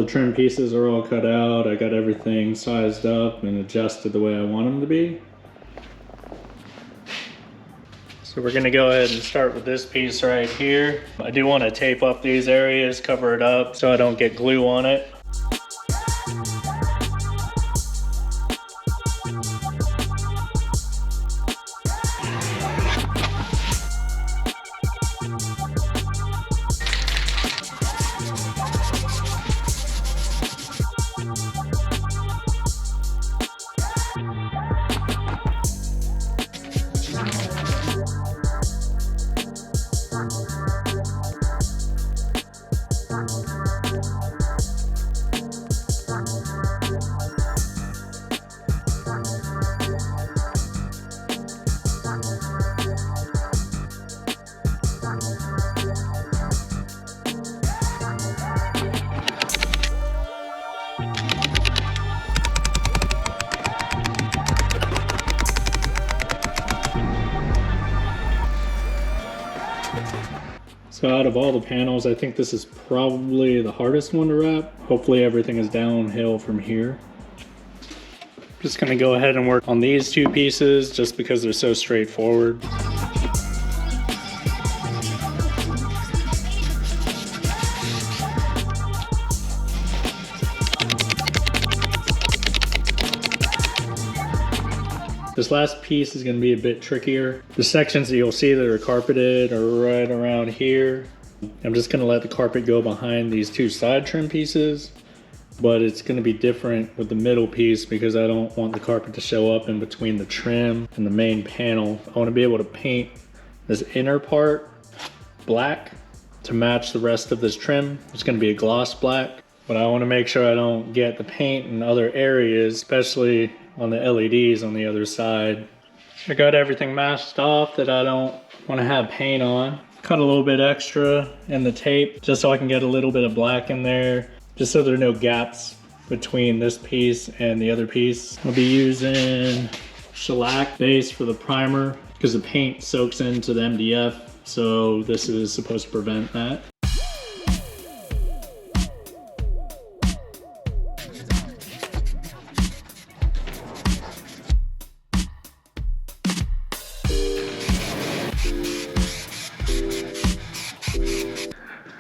the trim pieces are all cut out. I got everything sized up and adjusted the way I want them to be. So we're gonna go ahead and start with this piece right here. I do want to tape up these areas, cover it up so I don't get glue on it. So out of all the panels, I think this is probably the hardest one to wrap. Hopefully everything is downhill from here. Just gonna go ahead and work on these two pieces just because they're so straightforward. This last piece is going to be a bit trickier. The sections that you'll see that are carpeted are right around here. I'm just going to let the carpet go behind these two side trim pieces, but it's going to be different with the middle piece because I don't want the carpet to show up in between the trim and the main panel. I want to be able to paint this inner part black to match the rest of this trim. It's going to be a gloss black, but I want to make sure I don't get the paint in other areas, especially on the LEDs on the other side. I got everything masked off that I don't want to have paint on. Cut a little bit extra in the tape just so I can get a little bit of black in there, just so there are no gaps between this piece and the other piece. I'll be using shellac base for the primer because the paint soaks into the MDF, so this is supposed to prevent that.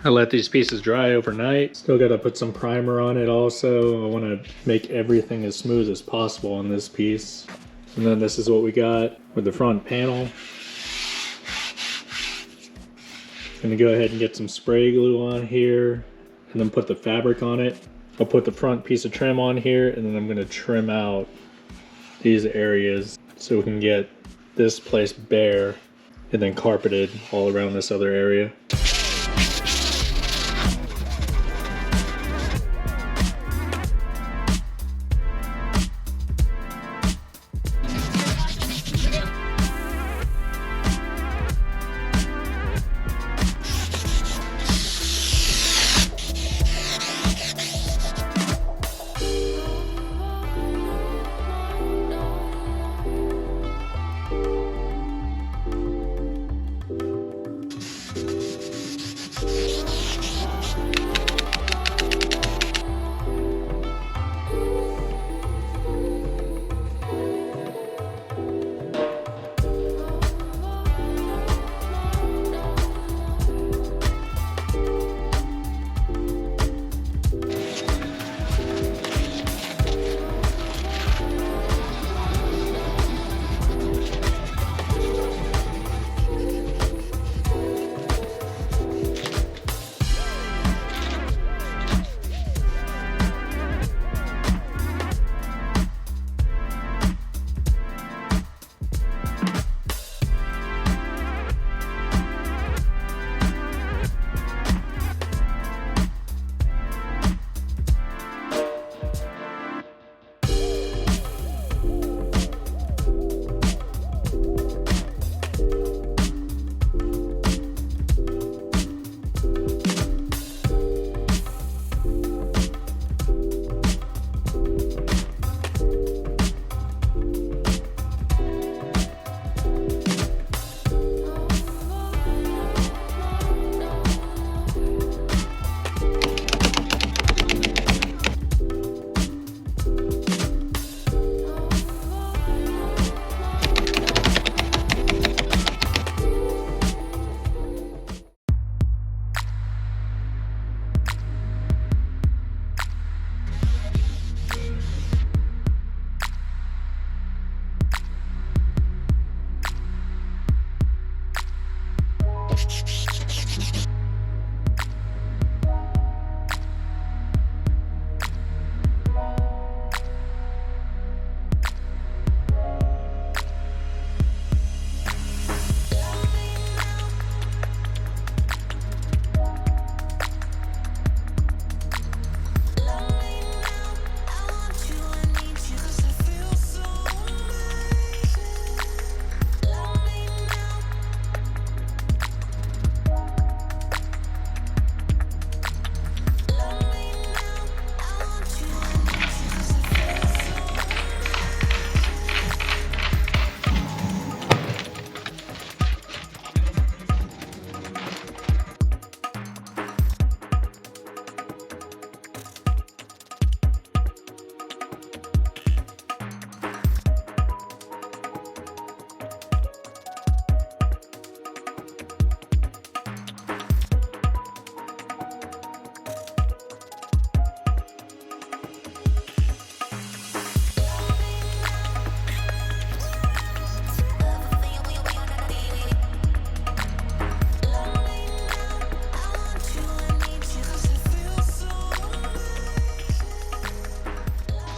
I let these pieces dry overnight. Still gotta put some primer on it also. I wanna make everything as smooth as possible on this piece. And then this is what we got with the front panel. Gonna go ahead and get some spray glue on here and then put the fabric on it. I'll put the front piece of trim on here and then I'm gonna trim out these areas so we can get this place bare and then carpeted all around this other area.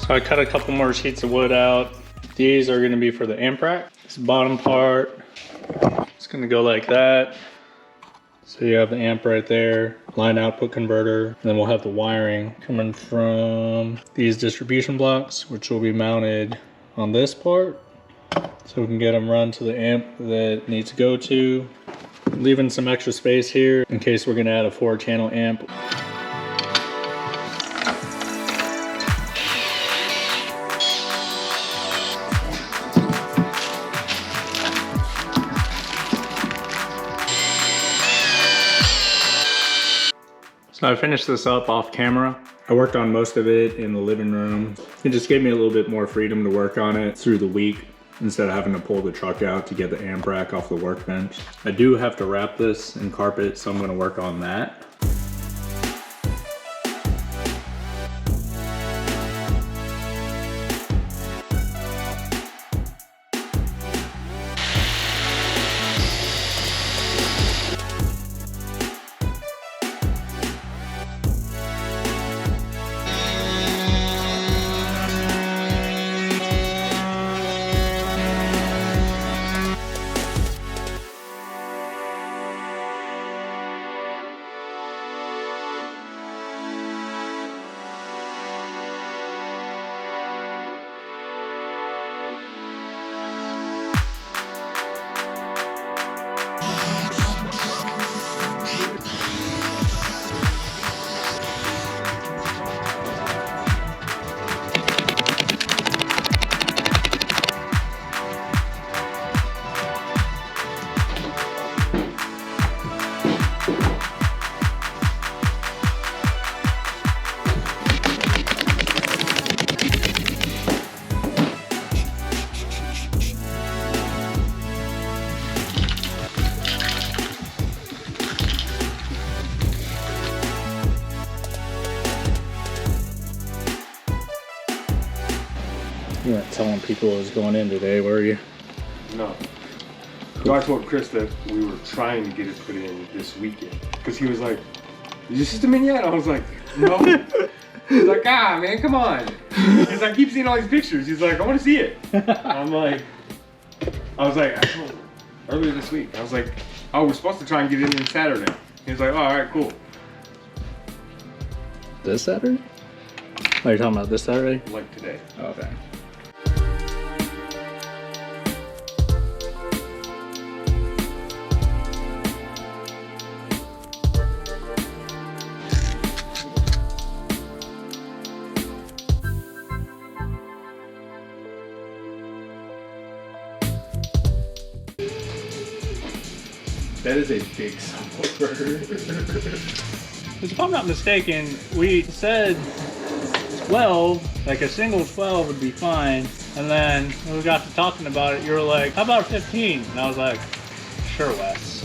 So I cut a couple more sheets of wood out. These are gonna be for the amp rack. This bottom part, it's gonna go like that. So you have the amp right there, line output converter, and then we'll have the wiring coming from these distribution blocks, which will be mounted on this part. So we can get them run to the amp that it needs to go to. Leaving some extra space here in case we're gonna add a 4-channel amp. So I finished this up off camera. I worked on most of it in the living room. It just gave me a little bit more freedom to work on it through the week instead of having to pull the truck out to get the amp rack off the workbench. I do have to wrap this in carpet, so I'm gonna work on that. You weren't telling people what was going in today, were you? No. No, I told Chris that we were trying to get it put in this weekend. Because he was like, is your system in yet? I was like, no. He's like, ah, man, come on. He's like, I keep seeing all these pictures. He's like, I want to see it. I was like, I told him earlier this week. I was like, oh, we're supposed to try and get it in Saturday. He was like, oh, all right, cool. This Saturday? Oh, you're talking about this Saturday? Like today. Oh, okay. That is a big subwoofer. If I'm not mistaken, we said 12, like a single 12 would be fine. And then when we got to talking about it, you were like, how about 15? And I was like, sure, Wes.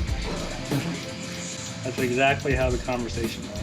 That's exactly how the conversation went.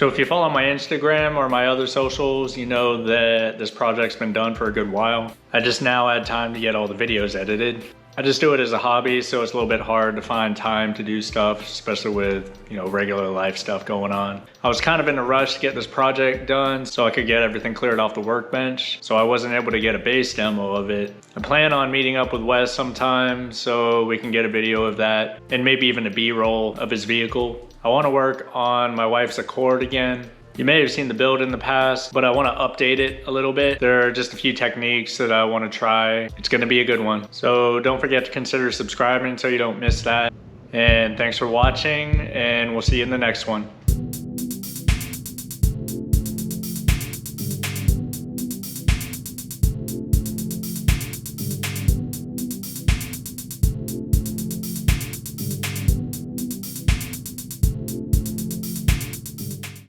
So if you follow my Instagram or my other socials, you know that this project's been done for a good while. I just now had time to get all the videos edited. I just do it as a hobby, so it's a little bit hard to find time to do stuff, especially with, you know, regular life stuff going on. I was kind of in a rush to get this project done so I could get everything cleared off the workbench, so I wasn't able to get a base demo of it. I plan on meeting up with Wes sometime so we can get a video of that, and maybe even a B-roll of his vehicle. I want to work on my wife's Accord again. You may have seen the build in the past, but I want to update it a little bit. There are just a few techniques that I want to try. It's going to be a good one. So don't forget to consider subscribing so you don't miss that. And thanks for watching, and we'll see you in the next one.